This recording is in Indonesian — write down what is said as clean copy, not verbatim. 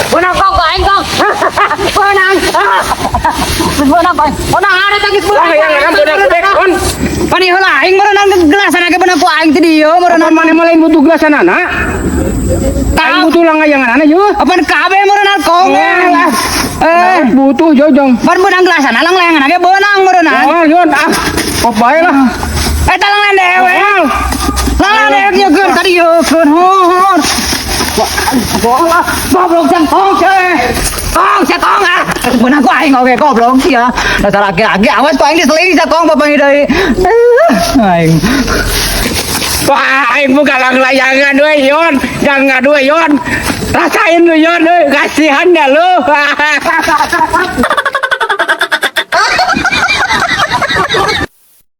Punang kong kain kong. Punang. Punang kong. Punang ada tagis pulang. Yang akan punang kon. Pani hula aing meureun nang gelasan ke punang ku aing teh dieu meureun. Apa mana malain butuh gelasan anak? Aing butuh langayangan anak yuk. Apaan kabe meureun kong. Butuh jojong. Ban punang gelasan alang leangan ge beunang meureun. Oh, yon ah. Kok bae lah. Talang dewe. Lang dewe nyeukeun ka dieu keun hor. Bohong lah, goblok jang kong ceh. Kong ceh kong ah. Punang ku aing oge goblok sia. Dasar laki-laki awas ku aing diseling sa kong bapangi deui. Aing. Wah, aing buka lang layangan we yon. Jangan dua yon. Rasain lu yon, kasihan dah lu.